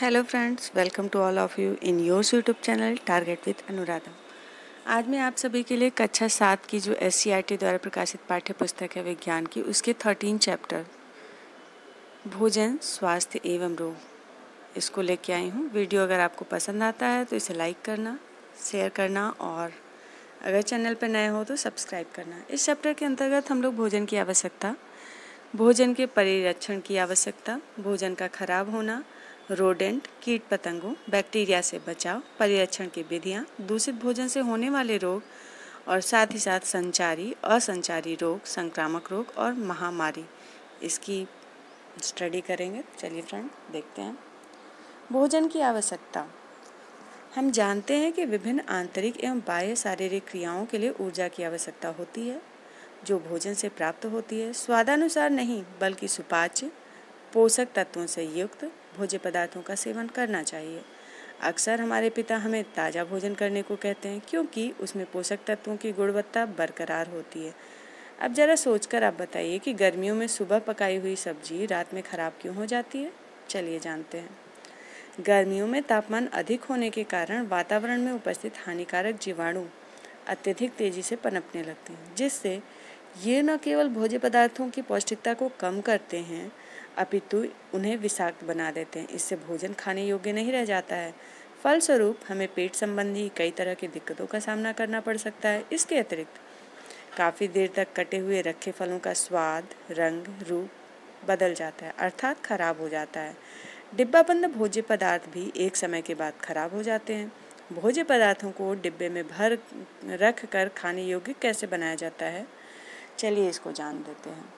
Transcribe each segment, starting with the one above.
Hello friends, welcome to all of you in yours YouTube channel target with Anuradha. आज मैं आप सभी के लिए कक्षा 7 की जो SCERT द्वारा प्रकाशित पाठ्य पुस्तक है विज्ञान की, उसके 13 चैप्टर भोजन, स्वास्थ्य एवं रोग इसको लेके आई हूँ। वीडियो अगर आपको पसंद आता है तो इसे लाइक करना, शेयर करना और अगर चैनल पर नए हो तो सब्सक्राइब करना। इस चैप्टर के अंतर्गत हम लोग भोजन की आवश्यकता, भोजन के परिरक्षण की आवश्यकता, भोजन का खराब होना, रोडेंट कीट पतंगों बैक्टीरिया से बचाव, परिरक्षण की विधियाँ, दूषित भोजन से होने वाले रोग और साथ ही साथ संचारी असंचारी रोग, संक्रामक रोग और महामारी, इसकी स्टडी करेंगे। चलिए फ्रेंड देखते हैं। भोजन की आवश्यकता। हम जानते हैं कि विभिन्न आंतरिक एवं बाह्य शारीरिक क्रियाओं के लिए ऊर्जा की आवश्यकता होती है जो भोजन से प्राप्त होती है। स्वादानुसार नहीं बल्कि सुपाच्य पोषक तत्वों से युक्त भोज्य पदार्थों का सेवन करना चाहिए। अक्सर हमारे पिता हमें ताज़ा भोजन करने को कहते हैं क्योंकि उसमें पोषक तत्वों की गुणवत्ता बरकरार होती है। अब जरा सोचकर आप बताइए कि गर्मियों में सुबह पकाई हुई सब्जी रात में खराब क्यों हो जाती है। चलिए जानते हैं। गर्मियों में तापमान अधिक होने के कारण वातावरण में उपस्थित हानिकारक जीवाणु अत्यधिक तेजी से पनपने लगते हैं, जिससे ये न केवल भोज्य पदार्थों की पौष्टिकता को कम करते हैं अपितु उन्हें विषाक्त बना देते हैं। इससे भोजन खाने योग्य नहीं रह जाता है। फलस्वरूप हमें पेट संबंधी कई तरह की दिक्कतों का सामना करना पड़ सकता है। इसके अतिरिक्त काफ़ी देर तक कटे हुए रखे फलों का स्वाद, रंग, रूप बदल जाता है, अर्थात खराब हो जाता है। डिब्बाबंद भोज्य पदार्थ भी एक समय के बाद खराब हो जाते हैं। भोज्य पदार्थों को डिब्बे में भर रख कर खाने योग्य कैसे बनाया जाता है, चलिए इसको जान लेते हैं।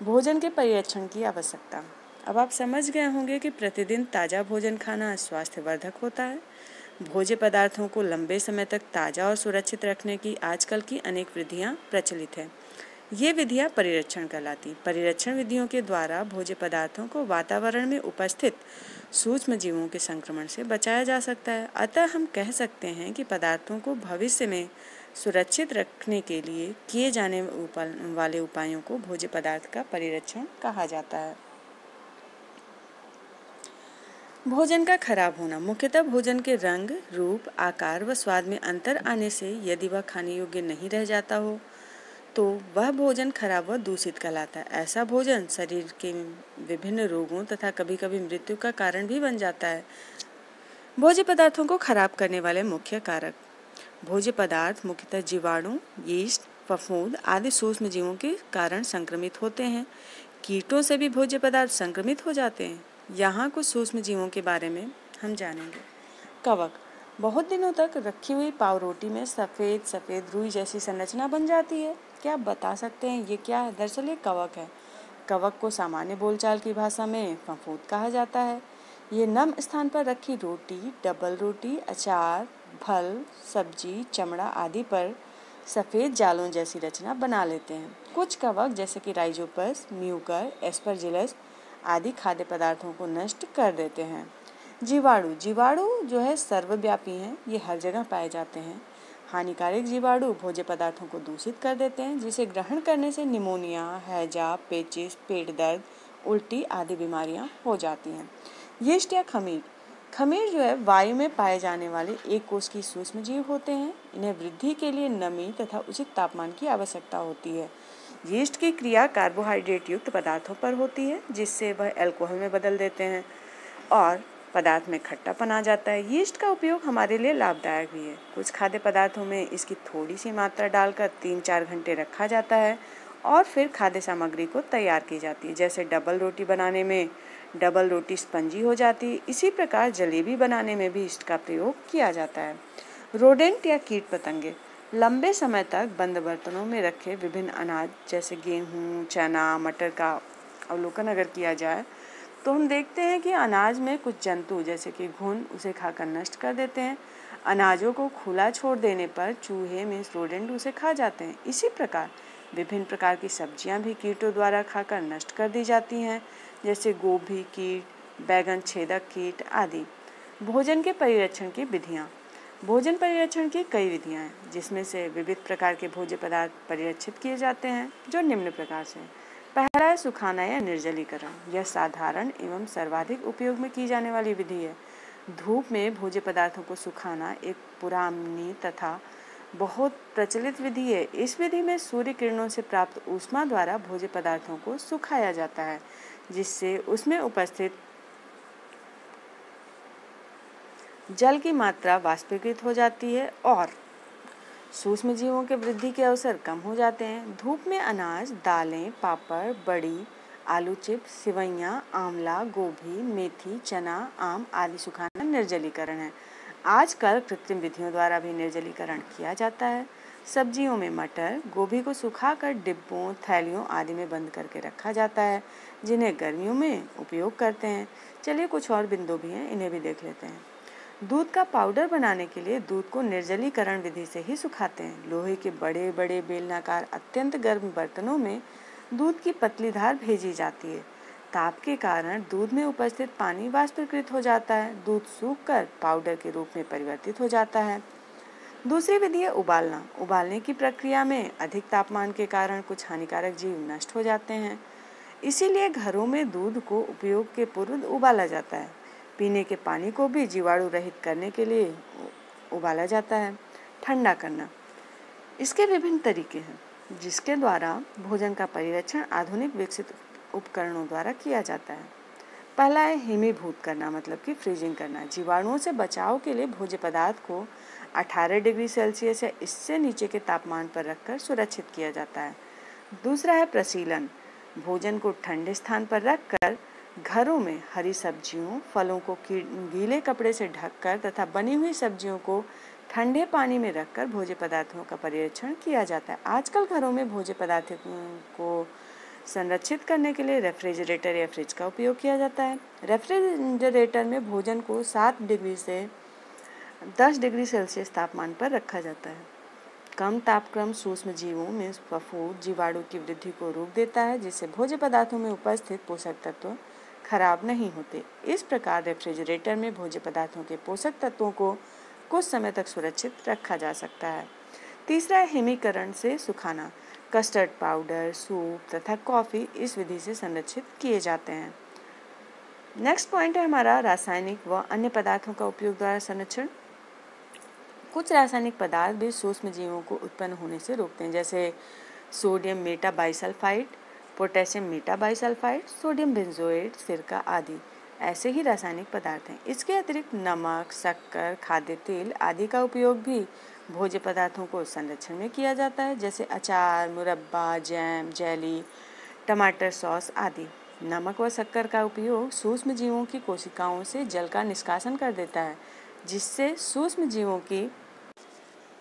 भोजन के परिरक्षण की आवश्यकता। अब आप समझ गए होंगे कि प्रतिदिन ताज़ा भोजन खाना स्वास्थ्यवर्धक होता है। भोज्य पदार्थों को लंबे समय तक ताज़ा और सुरक्षित रखने की आजकल की अनेक विधियाँ प्रचलित हैं। ये विधियाँ परिरक्षण कहलाती। परिरक्षण विधियों के द्वारा भोज्य पदार्थों को वातावरण में उपस्थित सूक्ष्म जीवों के संक्रमण से बचाया जा सकता है। अतः हम कह सकते हैं कि पदार्थों को भविष्य में सुरक्षित रखने के लिए किए जाने वाले उपायों को भोज्य पदार्थ का परिरक्षण कहा जाता है। भोजन का खराब होना। मुख्यतः भोजन के रंग, रूप, आकार व स्वाद में अंतर आने से यदि वह खाने योग्य नहीं रह जाता हो तो वह भोजन खराब व दूषित कहलाता है। ऐसा भोजन शरीर के विभिन्न रोगों तथा कभी कभी मृत्यु का कारण भी बन जाता है। भोज्य पदार्थों को खराब करने वाले मुख्य कारक। भोज्य पदार्थ मुख्यतः जीवाणु, यीस्ट, फफूंद आदि सूक्ष्म जीवों के कारण संक्रमित होते हैं। कीटों से भी भोज्य पदार्थ संक्रमित हो जाते हैं। यहाँ कुछ सूक्ष्म जीवों के बारे में हम जानेंगे। कवक। बहुत दिनों तक रखी हुई पाव रोटी में सफ़ेद सफ़ेद रुई जैसी संरचना बन जाती है। क्या आप बता सकते हैं ये क्या है? दरअसल ये कवक है। कवक को सामान्य बोलचाल की भाषा में फफूंद कहा जाता है। ये नम स्थान पर रखी रोटी, डबल रोटी, अचार, फल, सब्जी, चमड़ा आदि पर सफ़ेद जालों जैसी रचना बना लेते हैं। कुछ कवक जैसे कि राइजोपस, म्यूकर, एस्परजिलस आदि खाद्य पदार्थों को नष्ट कर देते हैं। जीवाणु। जीवाणु जो है सर्वव्यापी हैं, ये हर जगह पाए जाते हैं। हानिकारक जीवाणु भोज्य पदार्थों को दूषित कर देते हैं, जिसे ग्रहण करने से निमोनिया, हैजा, पेचिस, पेट दर्द, उल्टी आदि बीमारियां हो जाती हैं। यीस्ट या खमीर। खमीर जो है वायु में पाए जाने वाले एक कोष की सूक्ष्म जीव होते हैं। इन्हें वृद्धि के लिए नमी तथा उचित तापमान की आवश्यकता होती है। यीस्ट की क्रिया कार्बोहाइड्रेट युक्त पदार्थों पर होती है, जिससे वह अल्कोहल में बदल देते हैं और पदार्थ में खट्टापन आ जाता है। यीस्ट का उपयोग हमारे लिए लाभदायक भी है। कुछ खाद्य पदार्थों में इसकी थोड़ी सी मात्रा डालकर 3-4 घंटे रखा जाता है और फिर खाद्य सामग्री को तैयार की जाती है। जैसे डबल रोटी बनाने में डबल रोटी स्पंजी हो जाती है, इसी प्रकार जलेबी बनाने में भी इसका प्रयोग किया जाता है। रोडेंट या कीट पतंगे। लंबे समय तक बंद बर्तनों में रखे विभिन्न अनाज जैसे गेहूँ, चना, मटर का अवलोकन अगर किया जाए तो हम देखते हैं कि अनाज में कुछ जंतु जैसे कि घुन उसे खाकर नष्ट कर देते हैं। अनाजों को खुला छोड़ देने पर चूहे मीन्स रोडेंट उसे खा जाते हैं। इसी प्रकार विभिन्न प्रकार की सब्जियां भी कीटों द्वारा खाकर नष्ट कर दी जाती हैं, जैसे गोभी कीट, बैगन छेदक कीट आदि। भोजन के परिरक्षण की विधियाँ। भोजन परिरक्षण की कई विधियाँ हैं, जिसमें से विविध प्रकार के भोज्य पदार्थ परिरक्षित किए जाते हैं, जो निम्न प्रकार से। पहला है सुखाना या निर्जलीकरण। यह साधारण एवं सर्वाधिक उपयोग में की जाने वाली विधि है। धूप में भोज्य पदार्थों को सुखाना एक पुरानी तथा बहुत प्रचलित विधि है। इस विधि में सूर्य किरणों से प्राप्त ऊष्मा द्वारा भोज्य पदार्थों को सुखाया जाता है, जिससे उसमें उपस्थित जल की मात्रा वाष्पीकृत हो जाती है और सूक्ष्म जीवों के वृद्धि के अवसर कम हो जाते हैं। धूप में अनाज, दालें, पापड़, बड़ी, आलू चिप्स, सिवैयाँ, आंवला, गोभी, मेथी, चना, आम आदि सुखाना निर्जलीकरण है। आजकल कृत्रिम विधियों द्वारा भी निर्जलीकरण किया जाता है। सब्जियों में मटर, गोभी को सुखाकर डिब्बों, थैलियों आदि में बंद करके रखा जाता है, जिन्हें गर्मियों में उपयोग करते हैं। चलिए कुछ और बिंदु भी हैं, इन्हें भी देख लेते हैं। दूध का पाउडर बनाने के लिए दूध को निर्जलीकरण विधि से ही सुखाते हैं। लोहे के बड़े बड़े बेलनाकार अत्यंत गर्म बर्तनों में दूध की पतली धार भेजी जाती है। ताप के कारण दूध में उपस्थित पानी वाष्पीकृत हो जाता है। दूध सूखकर पाउडर के रूप में परिवर्तित हो जाता है। दूसरी विधि है उबालना। उबालने की प्रक्रिया में अधिक तापमान के कारण कुछ हानिकारक जीव नष्ट हो जाते हैं। इसीलिए घरों में दूध को उपयोग के पूर्व उबाला जाता है। पीने के पानी को भी जीवाणु रहित करने के लिए उबाला जाता है। ठंडा करना, इसके विभिन्न तरीके हैं, जिसके द्वारा भोजन का परिरक्षण आधुनिक विकसित उपकरणों द्वारा किया जाता है। पहला है हिमीभूत करना, मतलब कि फ्रीजिंग करना। जीवाणुओं से बचाव के लिए भोज्य पदार्थ को 18 डिग्री सेल्सियस या इससे नीचे के तापमान पर रखकर सुरक्षित किया जाता है। दूसरा है प्रशीलन। भोजन को ठंडे स्थान पर रखकर घरों में हरी सब्जियों, फलों को गीले कपड़े से ढककर तथा बनी हुई सब्जियों को ठंडे पानी में रखकर भोज्य पदार्थों का परिरक्षण किया जाता है। आजकल घरों में भोज्य पदार्थों को संरक्षित करने के लिए रेफ्रिजरेटर या फ्रिज का उपयोग किया जाता है। रेफ्रिजरेटर में भोजन को 7 डिग्री से 10 डिग्री सेल्सियस तापमान पर रखा जाता है। कम तापक्रम सूक्ष्म जीवों में फफूंद जीवाणु की वृद्धि को रोक देता है, जिससे भोज्य पदार्थों में उपस्थित पोषक तत्व खराब नहीं होते। इस प्रकार रेफ्रिजरेटर में भोज्य पदार्थों के पोषक तत्वों को कुछ समय तक सुरक्षित रखा जा सकता है। तीसरा है हिमीकरण से सुखाना। कस्टर्ड पाउडर, सूप तथा कॉफ़ी इस विधि से संरक्षित किए जाते हैं। नेक्स्ट पॉइंट है हमारा रासायनिक व अन्य पदार्थों का उपयोग द्वारा संरक्षण। कुछ रासायनिक पदार्थ भी सूक्ष्म जीवों को उत्पन्न होने से रोकते हैं, जैसे sodium metabisulphide, potassium metabisulphide, sodium benzoate, सिरका आदि ऐसे ही रासायनिक पदार्थ हैं। इसके अतिरिक्त नमक, शक्कर, खाद्य तेल आदि का उपयोग भी भोज्य पदार्थों को संरक्षण में किया जाता है, जैसे अचार, मुरब्बा, जैम, जेली, टमाटर सॉस आदि। नमक व शक्कर का उपयोग सूक्ष्म जीवों की कोशिकाओं से जल का निष्कासन कर देता है, जिससे सूक्ष्म जीवों की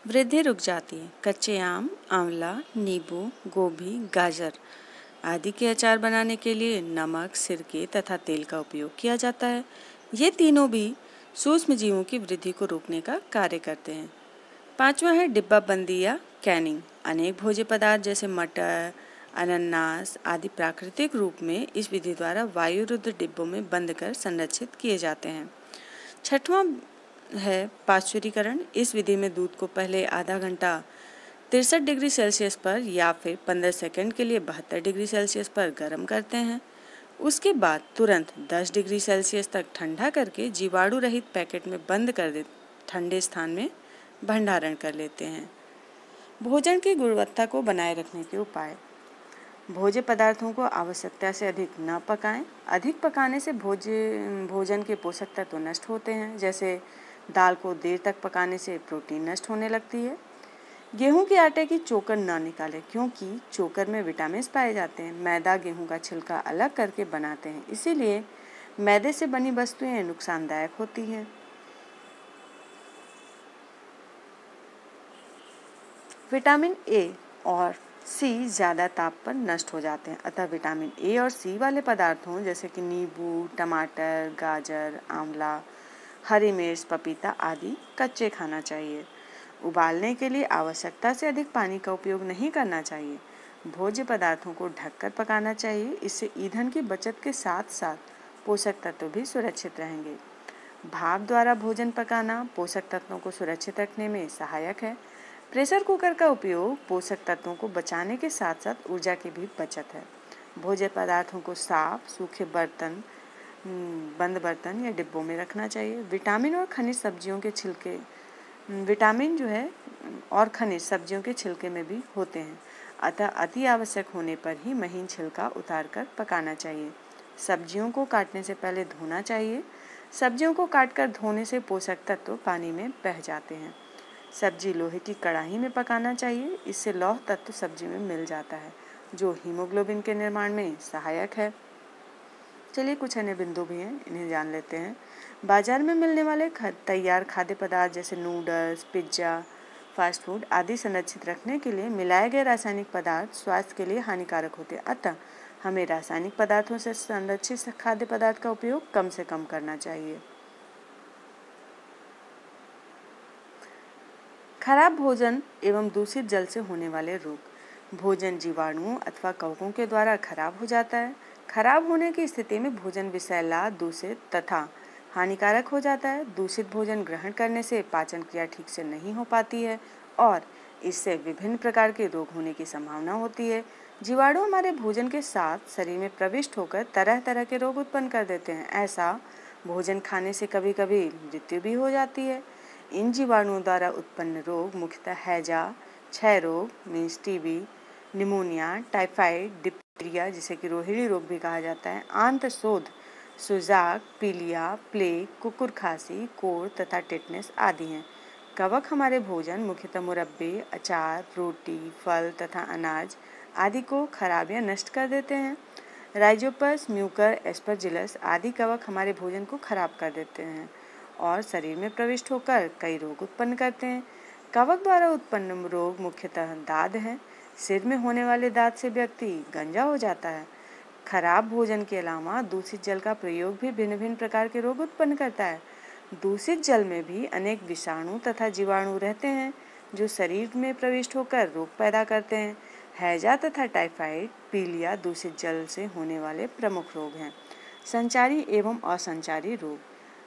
वृद्धि रुक जाती है। कच्चे आम, आंवला, नींबू, गोभी, गाजर आदि के अचार बनाने के लिए नमक, सिरके तथा तेल का उपयोग किया जाता है। ये तीनों भी सूक्ष्म जीवों की वृद्धि को रोकने का कार्य करते हैं। पांचवा है डिब्बाबंदी या कैनिंग। अनेक भोज्य पदार्थ जैसे मटर, अनानास आदि प्राकृतिक रूप में इस विधि द्वारा वायुरुद्ध डिब्बों में बंद कर संरक्षित किए जाते हैं। छठवां है पाश्चुरीकरण। इस विधि में दूध को पहले आधा घंटा 63 डिग्री सेल्सियस पर या फिर 15 सेकंड के लिए 72 डिग्री सेल्सियस पर गर्म करते हैं। उसके बाद तुरंत 10 डिग्री सेल्सियस तक ठंडा करके जीवाणु रहित पैकेट में बंद कर ठंडे स्थान में भंडारण कर लेते हैं। भोजन की गुणवत्ता को बनाए रखने के उपाय। भोज्य पदार्थों को आवश्यकता से अधिक न पकाएं। अधिक पकाने से भोजन के पोषक तत्व नष्ट होते हैं, जैसे दाल को देर तक पकाने से प्रोटीन नष्ट होने लगती है। गेहूं के आटे की चोकर न निकालें, क्योंकि चोकर में विटामिन पाए जाते हैं। मैदा गेहूं का छिलका अलग करके बनाते हैं, इसीलिए मैदे से बनी वस्तुएं नुकसानदायक होती हैं। विटामिन ए और सी ज़्यादा ताप पर नष्ट हो जाते हैं, अतः विटामिन ए और सी वाले पदार्थों जैसे कि नींबू, टमाटर, गाजर, आंवला, हरी मिर्च, पपीता आदि कच्चे खाना चाहिए। उबालने के लिए आवश्यकता से अधिक पानी का उपयोग नहीं करना चाहिए। भोज्य पदार्थों को ढककर पकाना चाहिए, इससे ईंधन की बचत के साथ साथ पोषक तत्व भी सुरक्षित रहेंगे। भाप द्वारा भोजन पकाना पोषक तत्वों को सुरक्षित रखने में सहायक है। प्रेशर कुकर का उपयोग पोषक तत्वों को बचाने के साथ साथ ऊर्जा की भी बचत है। भोज्य पदार्थों को साफ, सूखे बर्तन, बंद बर्तन या डिब्बों में रखना चाहिए। विटामिन और खनिज सब्जियों के छिलके, विटामिन जो है और खनिज सब्जियों के छिलके में भी होते हैं, अतः अति आवश्यक होने पर ही महीन छिलका उतारकर पकाना चाहिए। सब्जियों को काटने से पहले धोना चाहिए। सब्जियों को काटकर धोने से पोषक तत्व पानी में बह जाते हैं। सब्जी लोहे की कढ़ाई में पकाना चाहिए, इससे लौह तत्व सब्जी में मिल जाता है जो हीमोग्लोबिन के निर्माण में सहायक है। चलिए कुछ अन्य बिंदु भी हैं, इन्हें जान लेते हैं। बाजार में मिलने वाले तैयार खाद्य पदार्थ जैसे नूडल्स, पिज्ज़ा, फास्ट फूड आदि संरक्षित रखने के लिए मिलाए गए रासायनिक पदार्थ स्वास्थ्य के लिए हानिकारक होते हैं, अतः हमें रासायनिक पदार्थों से संरक्षित खाद्य पदार्थ का उपयोग कम से कम करना चाहिए। खराब भोजन एवं दूषित जल से होने वाले रोग। भोजन जीवाणुओं अथवा कवकों के द्वारा खराब हो जाता है। खराब होने की स्थिति में भोजन विषैला, दूषित तथा हानिकारक हो जाता है। दूषित भोजन ग्रहण करने से पाचन क्रिया ठीक से नहीं हो पाती है और इससे विभिन्न प्रकार के रोग होने की संभावना होती है। जीवाणु हमारे भोजन के साथ शरीर में प्रविष्ट होकर तरह तरह के रोग उत्पन्न कर देते हैं। ऐसा भोजन खाने से कभी कभी मृत्यु भी हो जाती है। इन जीवाणुओं द्वारा उत्पन्न रोग मुख्यतः हैजा, क्षय रोग means TB, pneumonia, typhoid, diphtheria जिसे कि रोहिणी रोग भी कहा जाता है, आंतशोथ, सुजाक, पीलिया, प्लेग, कुकुर खांसी, कोढ़ तथा टेटनस आदि हैं। कवक हमारे भोजन मुख्यतः मुरब्बे, अचार, रोटी, फल तथा अनाज आदि को खराब या नष्ट कर देते हैं। राइजोपस, म्यूकर, एस्परजिलस आदि कवक हमारे भोजन को खराब कर देते हैं और शरीर में प्रविष्ट होकर कई रोग उत्पन्न करते हैं। कवक द्वारा उत्पन्न रोग मुख्यतः दाद हैं। सिर में होने वाले दाद से व्यक्ति गंजा हो जाता है। खराब भोजन के अलावा दूषित जल का प्रयोग भी भिन्न भिन्न प्रकार के रोग उत्पन्न करता है। दूषित जल में भी अनेक विषाणु तथा जीवाणु रहते हैं जो शरीर में प्रविष्ट होकर रोग पैदा करते हैं। हैजा तथा टाइफाइड, पीलिया दूषित जल से होने वाले प्रमुख रोग हैं। संचारी एवं असंचारी रोग।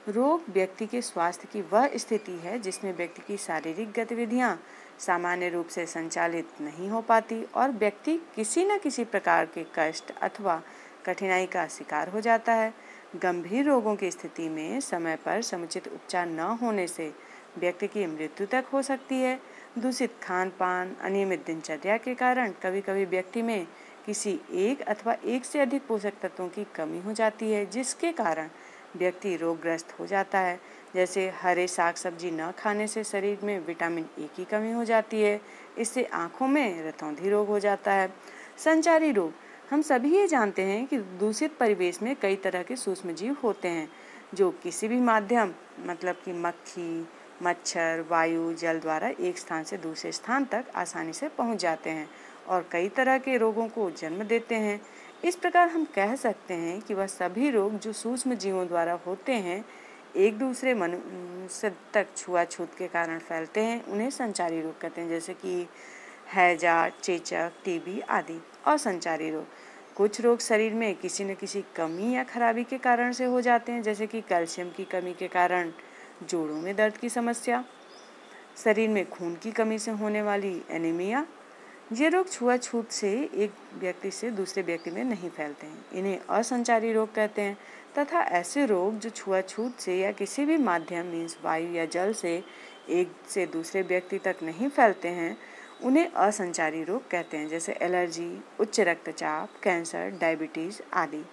रोग व्यक्ति के स्वास्थ्य की वह स्थिति है जिसमें व्यक्ति की शारीरिक गतिविधियां सामान्य रूप से संचालित नहीं हो पाती और व्यक्ति किसी न किसी प्रकार के कष्ट अथवा कठिनाई का शिकार हो जाता है। गंभीर रोगों की स्थिति में समय पर समुचित उपचार न होने से व्यक्ति की मृत्यु तक हो सकती है। दूषित खान पान, अनियमित दिनचर्या के कारण कभी कभी व्यक्ति में किसी एक अथवा एक से अधिक पोषक तत्वों की कमी हो जाती है, जिसके कारण व्यक्ति रोगग्रस्त हो जाता है। जैसे हरे साग सब्जी न खाने से शरीर में विटामिन ए की कमी हो जाती है, इससे आँखों में रतौंधी रोग हो जाता है। संचारी रोग। हम सभी ये जानते हैं कि दूषित परिवेश में कई तरह के सूक्ष्म जीव होते हैं जो किसी भी माध्यम मतलब कि मक्खी, मच्छर, वायु, जल द्वारा एक स्थान से दूसरे स्थान तक आसानी से पहुंच जाते हैं और कई तरह के रोगों को जन्म देते हैं। इस प्रकार हम कह सकते हैं कि वह सभी रोग जो सूक्ष्म जीवों द्वारा होते हैं, एक दूसरे मनुष्य तक छुआछूत के कारण फैलते हैं, उन्हें संचारी रोग कहते हैं, जैसे कि हैजा, चेचक, टीबी आदि। असंचारी रोग। कुछ रोग शरीर में किसी न किसी कमी या खराबी के कारण से हो जाते हैं, जैसे कि कैल्शियम की कमी के कारण जोड़ों में दर्द की समस्या, शरीर में खून की कमी से होने वाली एनीमिया। ये रोग छुआछूत से एक व्यक्ति से दूसरे व्यक्ति में नहीं फैलते हैं, इन्हें असंचारी रोग कहते हैं। तथा ऐसे रोग जो छुआछूत से या किसी भी माध्यम मीन्स वायु या जल से एक से दूसरे व्यक्ति तक नहीं फैलते हैं, उन्हें असंचारी रोग कहते हैं, जैसे एलर्जी, उच्च रक्तचाप, कैंसर, डायबिटीज आदि।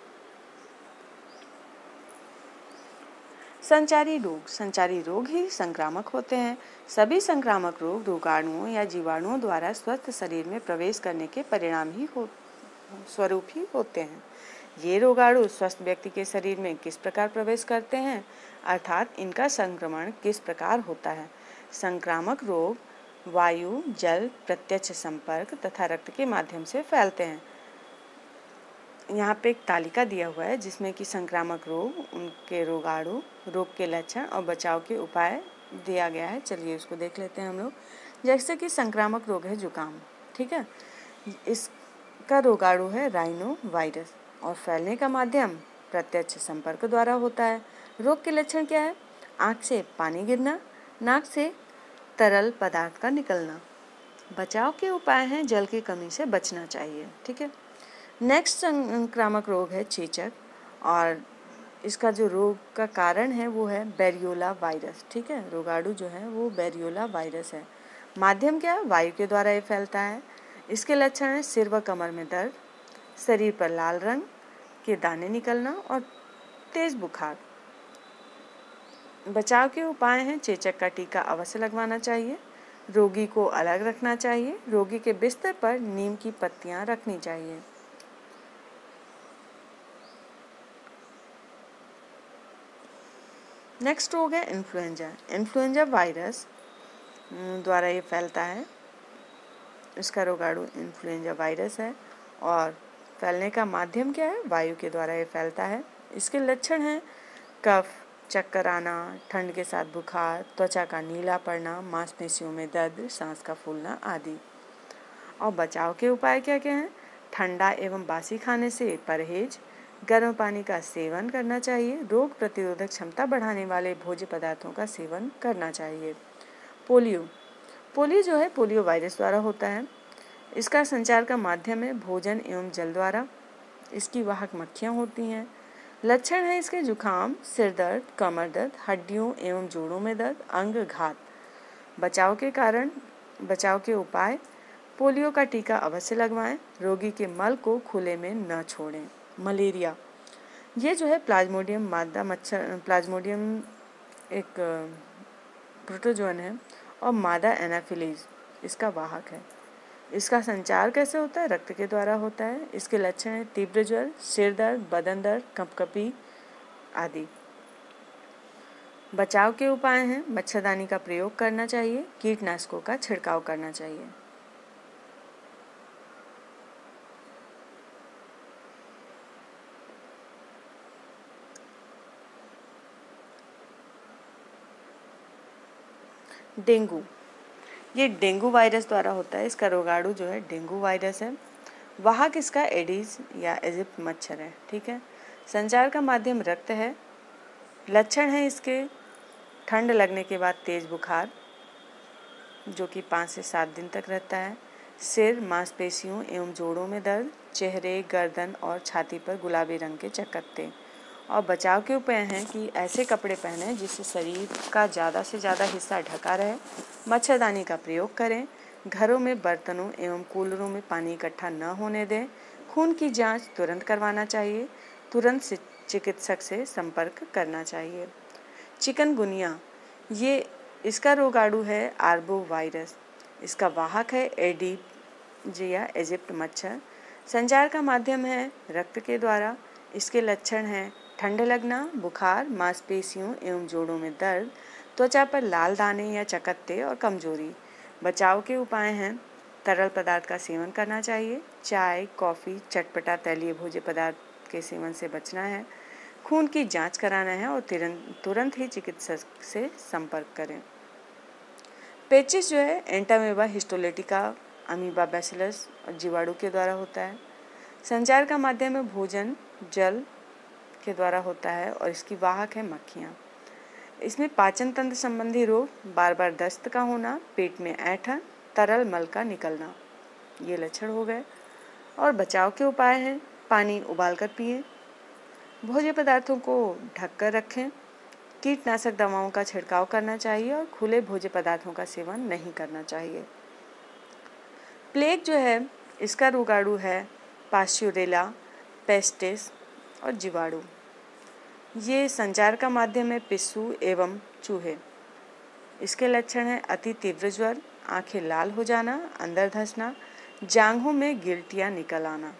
संचारी रोग। संचारी रोग ही संक्रामक होते हैं। सभी संक्रामक रोग रोगाणुओं या जीवाणुओं द्वारा स्वस्थ शरीर में प्रवेश करने के परिणाम ही स्वरूप ही होते हैं। ये रोगाणु स्वस्थ व्यक्ति के शरीर में किस प्रकार प्रवेश करते हैं, अर्थात इनका संक्रमण किस प्रकार होता है। संक्रामक रोग वायु, जल, प्रत्यक्ष संपर्क तथा रक्त के माध्यम से फैलते हैं। यहाँ पे एक तालिका दिया हुआ है जिसमें कि संक्रामक रोग, उनके रोगाणु, रोग के लक्षण और बचाव के उपाय दिया गया है। चलिए उसको देख लेते हैं हम लोग। जैसे कि संक्रामक रोग है जुकाम, ठीक है, इसका रोगाणु है राइनो वायरस और फैलने का माध्यम प्रत्यक्ष संपर्क द्वारा होता है। रोग के लक्षण क्या है? आँख से पानी गिरना, नाक से तरल पदार्थ का निकलना। बचाव के उपाय हैं जल की कमी से बचना चाहिए, ठीक है। नेक्स्ट संक्रामक रोग है चेचक, और इसका जो रोग का कारण है वो है बेरियोला वायरस। ठीक है, रोगाणु जो है वो बेरियोला वायरस है। माध्यम क्या है? वायु के द्वारा ये फैलता है। इसके लक्षण है सिर व कमर में दर्द, शरीर पर लाल रंग के दाने निकलना और तेज बुखार। बचाव के उपाय हैं चेचक का टीका अवश्य लगवाना चाहिए, रोगी को अलग रखना चाहिए, रोगी के बिस्तर पर नीम की पत्तियां रखनी चाहिए। नेक्स्ट रोग है इन्फ्लुएंजा। इन्फ्लुएंजा वायरस द्वारा ये फैलता है। इसका रोगाणु इन्फ्लुएंजा वायरस है और फैलने का माध्यम क्या है? वायु के द्वारा ये फैलता है। इसके लक्षण हैं कफ, चक्कर आना, ठंड के साथ बुखार, त्वचा का नीला पड़ना, मांसपेशियों में दर्द, सांस का फूलना आदि। और बचाव के उपाय क्या क्या हैं? ठंडा एवं बासी खाने से परहेज, गर्म पानी का सेवन करना चाहिए, रोग प्रतिरोधक क्षमता बढ़ाने वाले भोज्य पदार्थों का सेवन करना चाहिए। पोलियो जो है पोलियो वायरस द्वारा होता है। इसका संचार का माध्यम है भोजन एवं जल द्वारा। इसकी वाहक मक्खियाँ होती हैं। लक्षण है इसके जुखाम, सिर दर्द, कमर दर्द, हड्डियों एवं जोड़ों में दर्द, अंग घात। बचाव के उपाय पोलियो का टीका अवश्य लगवाएं, रोगी के मल को खुले में न छोड़ें। मलेरिया, ये जो है प्लाज्मोडियम मादा मच्छर, प्लाज्मोडियम एक प्रोटोजोन है और मादा एनाफिलीज इसका वाहक है। इसका संचार कैसे होता है? रक्त के द्वारा होता है। इसके लक्षण हैं तीव्र ज्वर, सिर दर्द, बदन दर्द, कंपकपी आदि। बचाव के उपाय हैं मच्छरदानी का प्रयोग करना चाहिए, कीटनाशकों का छिड़काव करना चाहिए। डेंगू, ये डेंगू वायरस द्वारा होता है। इसका रोगाणु जो है डेंगू वायरस है। वाहक इसका एडीज या इजिप्ट मच्छर है। ठीक है, संचार का माध्यम रक्त है। लक्षण है इसके ठंड लगने के बाद तेज बुखार जो कि 5 से 7 दिन तक रहता है, सिर, मांसपेशियों एवं जोड़ों में दर्द, चेहरे, गर्दन और छाती पर गुलाबी रंग के चकत्ते। और बचाव के उपाय हैं कि ऐसे कपड़े पहनें जिससे शरीर का ज़्यादा से ज़्यादा हिस्सा ढका रहे, मच्छरदानी का प्रयोग करें, घरों में बर्तनों एवं कूलरों में पानी इकट्ठा न होने दें, खून की जांच तुरंत करवाना चाहिए, तुरंत से चिकित्सक से संपर्क करना चाहिए। चिकनगुनिया, ये इसका रोगाणु है आर्बो वायरस। इसका वाहक है एडीज या इजिप्ट मच्छर। संचार का माध्यम है रक्त के द्वारा। इसके लक्षण हैं ठंड लगना, बुखार, मांसपेशियों एवं जोड़ों में दर्द, त्वचा पर लाल दाने या चकत्ते और कमजोरी। बचाव के उपाय हैं तरल पदार्थ का सेवन करना चाहिए, चाय, कॉफ़ी, चटपटा तैलीय भोज्य पदार्थ के सेवन से बचना है, खून की जांच कराना है और तुरंत ही चिकित्सक से संपर्क करें। पेचिस जो है एंटामेबा हिस्टोलिटिका, अमीबा बैसिलस और जीवाणु के द्वारा होता है। संचार का माध्यम है भोजन, जल के द्वारा होता है और इसकी वाहक है मक्खियाँ। इसमें पाचन तंत्र संबंधी रोग, बार बार दस्त का होना, पेट में ऐंठन, तरल मल का निकलना, ये लक्षण हो गए। और बचाव के उपाय हैं पानी उबालकर पिएं, भोज्य पदार्थों को ढककर रखें, कीटनाशक दवाओं का छिड़काव करना चाहिए और खुले भोज्य पदार्थों का सेवन नहीं करना चाहिए। प्लेग जो है इसका रोगाणु है पास्चुरेला, पेस्टिस और जीवाणु। ये संचार का माध्यम है पिस्सू एवं चूहे। इसके लक्षण हैं अति तीव्र ज्वर, आंखें लाल हो जाना, अंदर धंसना, जांघों में गिल्टियाँ निकल आना।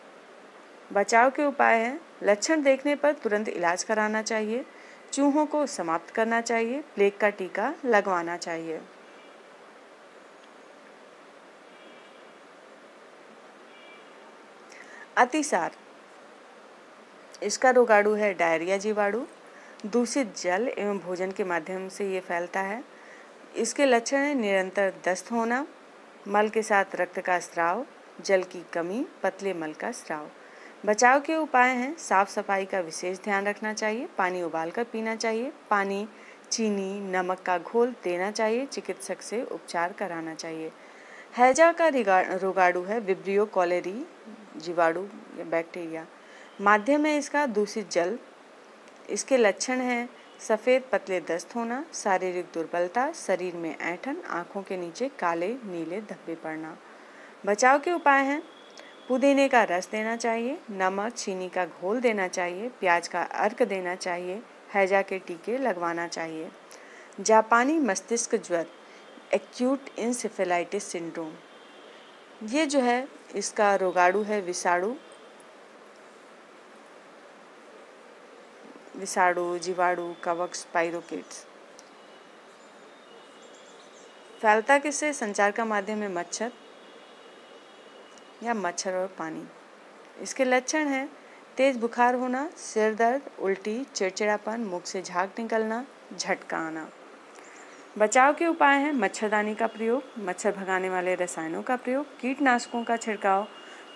बचाव के उपाय हैं लक्षण देखने पर तुरंत इलाज कराना चाहिए, चूहों को समाप्त करना चाहिए, प्लेग का टीका लगवाना चाहिए। अतिसार, इसका रोगाणु है डायरिया जीवाणु। दूषित जल एवं भोजन के माध्यम से ये फैलता है। इसके लक्षण हैं निरंतर दस्त होना, मल के साथ रक्त का स्राव, जल की कमी, पतले मल का स्राव। बचाव के उपाय हैं साफ सफाई का विशेष ध्यान रखना चाहिए, पानी उबालकर पीना चाहिए, पानी, चीनी, नमक का घोल देना चाहिए, चिकित्सक से उपचार कराना चाहिए। हैजा का रोगाणु है विब्रियो कॉलेरी जीवाणु या बैक्टीरिया। माध्यम है इसका दूषित जल। इसके लक्षण हैं सफ़ेद पतले दस्त होना, शारीरिक दुर्बलता, शरीर में ऐंठन, आँखों के नीचे काले नीले धब्बे पड़ना। बचाव के उपाय हैं पुदीने का रस देना चाहिए, नमक चीनी का घोल देना चाहिए, प्याज का अर्क देना चाहिए, हैजा के टीके लगवाना चाहिए। जापानी मस्तिष्क ज्वर एक्यूट इंसेफेलाइटिस सिंड्रोम, ये जो है इसका रोगाणु है विषाणु, जीवाणु, कवक, स्पाइरोकेट्स। फैलता किससे? संचार का माध्यम है मच्छर या मच्छर और पानी। इसके लक्षण हैं तेज बुखार होना, सिर दर्द, उल्टी, चिड़चिड़ापन, मुख से झाग निकलना, झटका आना। बचाव के उपाय हैं मच्छरदानी का प्रयोग, मच्छर भगाने वाले रसायनों का प्रयोग, कीटनाशकों का छिड़काव,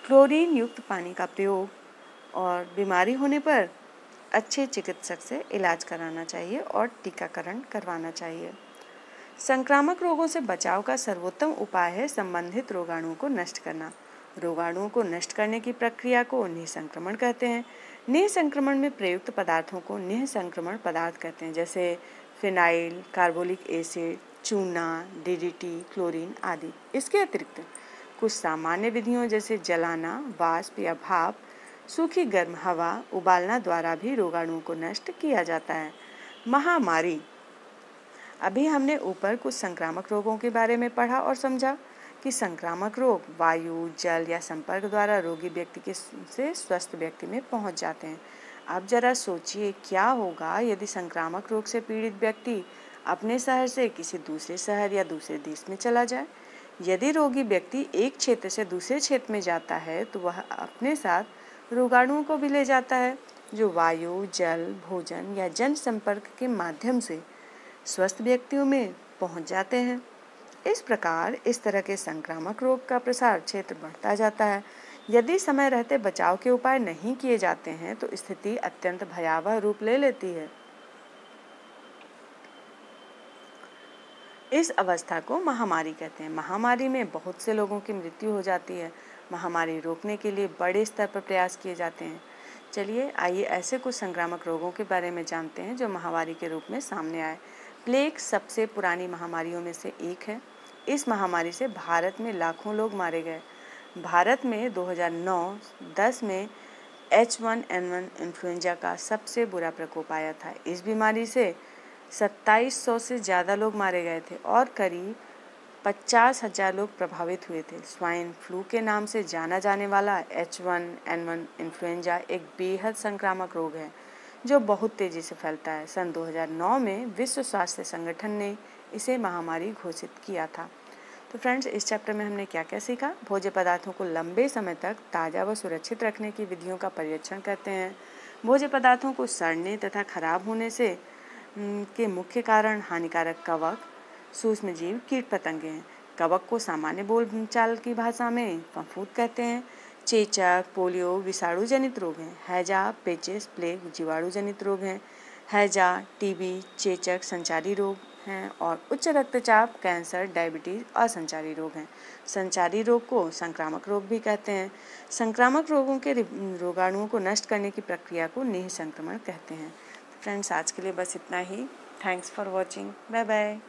क्लोरीन युक्त पानी का प्रयोग और बीमारी होने पर अच्छे चिकित्सक से इलाज कराना चाहिए और टीकाकरण करवाना चाहिए। संक्रामक रोगों से बचाव का सर्वोत्तम उपाय है संबंधित रोगाणुओं को नष्ट करना। रोगाणुओं को नष्ट करने की प्रक्रिया को निःसंक्रमण कहते हैं। निःसंक्रमण में प्रयुक्त पदार्थों को निःसंक्रमण पदार्थ कहते हैं, जैसे फिनाइल, कार्बोलिक एसिड, चूना, डीडीटी, क्लोरीन आदि। इसके अतिरिक्त कुछ सामान्य विधियों जैसे जलाना, वाष्प या भाप, सूखी गर्म हवा, उबालना द्वारा भी रोगाणुओं को नष्ट किया जाता है। महामारी, अभी हमने ऊपर कुछ संक्रामक रोगों के बारे में पढ़ा और समझा कि संक्रामक रोग वायु, जल या संपर्क द्वारा रोगी व्यक्ति से स्वस्थ व्यक्ति में पहुंच जाते हैं। अब जरा सोचिए क्या होगा यदि संक्रामक रोग से पीड़ित व्यक्ति अपने शहर से किसी दूसरे शहर या दूसरे देश में चला जाए। यदि रोगी व्यक्ति एक क्षेत्र से दूसरे क्षेत्र में जाता है तो वह अपने साथ रोगाणुओं को भी ले जाता है, जो वायु, जल, भोजन या जन संपर्क के माध्यम से स्वस्थ व्यक्तियों में पहुंच जाते हैं। इस प्रकार इस तरह के संक्रामक रोग का प्रसार क्षेत्र बढ़ता जाता है। यदि समय रहते बचाव के उपाय नहीं किए जाते हैं तो स्थिति अत्यंत भयावह रूप ले लेती है। इस अवस्था को महामारी कहते हैं। महामारी में बहुत से लोगों की मृत्यु हो जाती है। महामारी रोकने के लिए बड़े स्तर पर प्रयास किए जाते हैं। चलिए आइए ऐसे कुछ संक्रामक रोगों के बारे में जानते हैं जो महामारी के रूप में सामने आए। प्लेग सबसे पुरानी महामारियों में से एक है। इस महामारी से भारत में लाखों लोग मारे गए। भारत में 2009-10 में H1N1 इन्फ्लुएंजा का सबसे बुरा प्रकोप आया था। इस बीमारी से 2700 से ज़्यादा लोग मारे गए थे और करीब 50,000 लोग प्रभावित हुए थे। स्वाइन फ्लू के नाम से जाना जाने वाला H1N1 इन्फ्लुएंजा एक बेहद संक्रामक रोग है जो बहुत तेज़ी से फैलता है। सन 2009 में विश्व स्वास्थ्य संगठन ने इसे महामारी घोषित किया था। तो फ्रेंड्स, इस चैप्टर में हमने क्या क्या सीखा? भोज्य पदार्थों को लंबे समय तक ताज़ा व सुरक्षित रखने की विधियों का परीक्षण करते हैं। भोज्य पदार्थों को सड़ने तथा खराब होने से के मुख्य कारण हानिकारक कवक, सूक्ष्मजीव, कीट पतंगे हैं। कवक को सामान्य बोलचाल की भाषा में फफूंद कहते हैं। चेचक, पोलियो विषाणु जनित रोग हैं। हैजा, पेचिस, प्लेग जीवाणु जनित रोग हैं। हैजा, टीबी, चेचक संचारी रोग हैं और उच्च रक्तचाप, कैंसर, डायबिटीज असंचारी रोग हैं। संचारी रोग को संक्रामक रोग भी कहते हैं। संक्रामक रोगों के रोगाणुओं को नष्ट करने की प्रक्रिया को निःसंक्रमण कहते हैं। फ्रेंड्स, आज के लिए बस इतना ही। Thanks for watching. Bye bye.